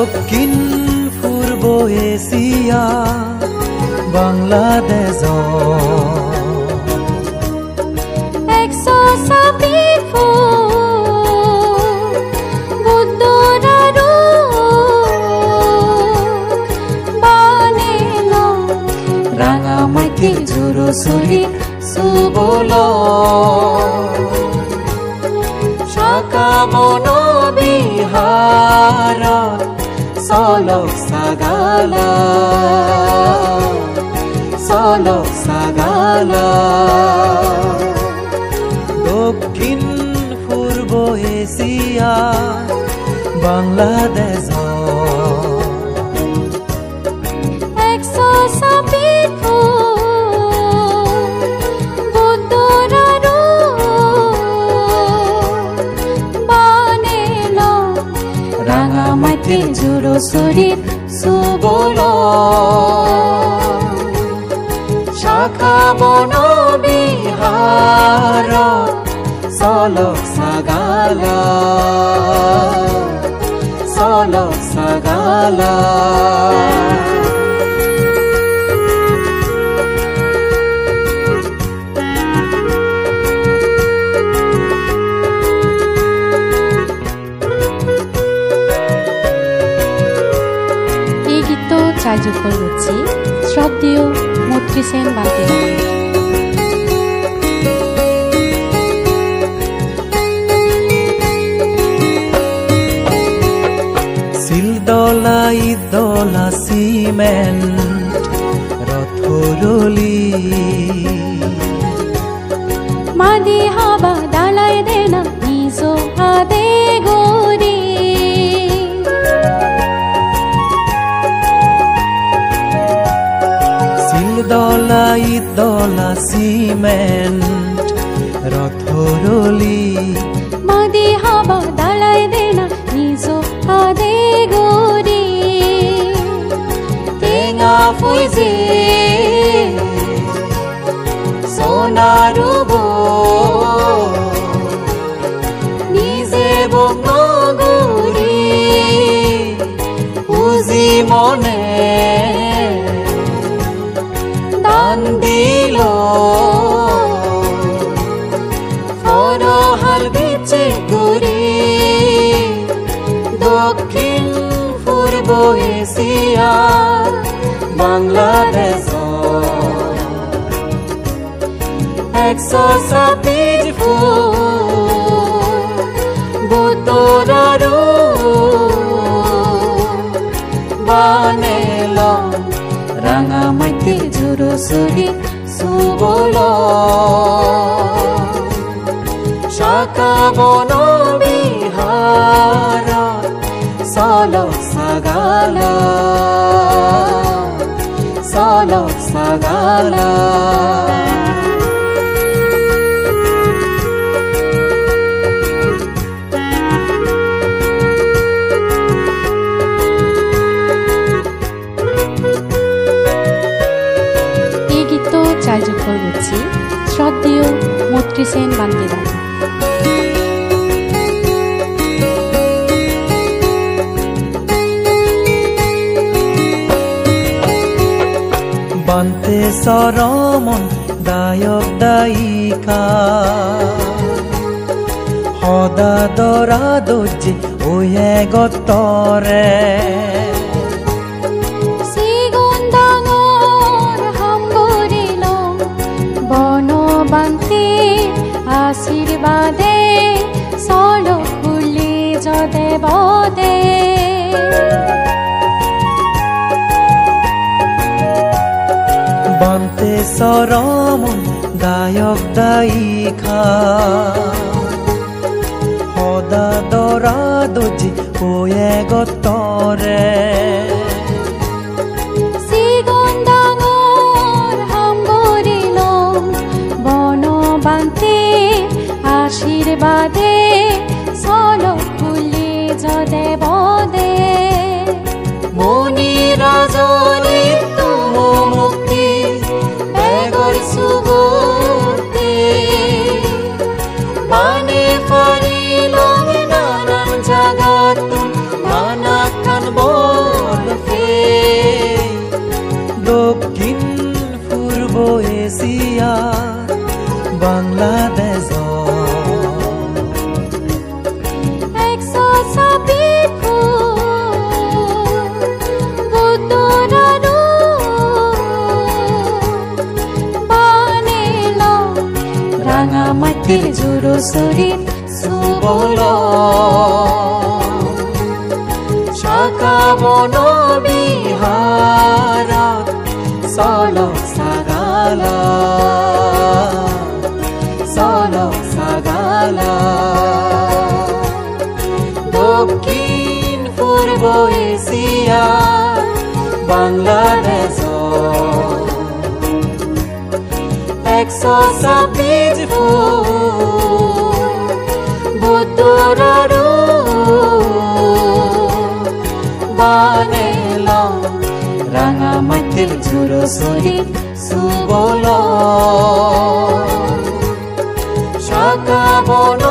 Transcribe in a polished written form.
দক্ষিণ পূৰ্ব এশিয়া বাংলাদেশ জুৰুচুৰি চুবল শাখা বন বিহাৰত চলক চাগালা দক্ষিণ পূৰ্ব এশিয়া বাংলাদেশ জুৰুচুৰিত চুবল শাখা বন বিহাৰত চলক চাগালা চার্যোগ করছি শ্রদ্ধেয় মৈত্রী সেন বান্তিরা শিলদলা ইদলা সিমেন্ট রথরলি মাদি হাবা দালাই দেনা নিজ হাতে গরি দলা ইদলা সিমেন্ট রথরলি মাদি হাবা দালাই দেনা নিজ হাতে গরি টেঙা ফুইজে সোনারুব নিজে বনগুৰি পুজি মনে দিল ফৰহাল বেচে গুৰি দক্ষিণ পূৰ্ব এশিয়া বাংলাদেশ 126 ফুট বুতৰাৰু বানেল ৰাঙামাটি জুৰুচুৰি চুবল শাখা বন বিহাৰত চলক চাগালা চাৰ্যোগ কৰছি শ্ৰদ্ধেয় মৈত্ৰী সেন বান্তিৰা বান্তে চৰমন দায়ক দায়িকা সদা দৰা দৰ্জী ঐয়ে গতৰে আশীৰ্বাদে চলক বুলি যদে বদে বান্তে চৰমন দায়ক দায়িকা সদা দৰা দৰ্জী ঐয়ে গতৰে আশীৰ্বাদে চলক বুলি যদে বদে মনি ৰাজনী তুম মুক্তি বেগৰ চুবুতি মানে ফাৰিলং নানান জাগাত নানা খান সুবল শাখা বন বিহাৰত চলক সাগালা দক্ষিণ পূৰ্ব এশিয়া বাংলাদেশ 126 ফুট বুদ্ধৰ বানেলং ৰাঙা মাটিৰ ঝুৰচৰি সুবল শাখা বন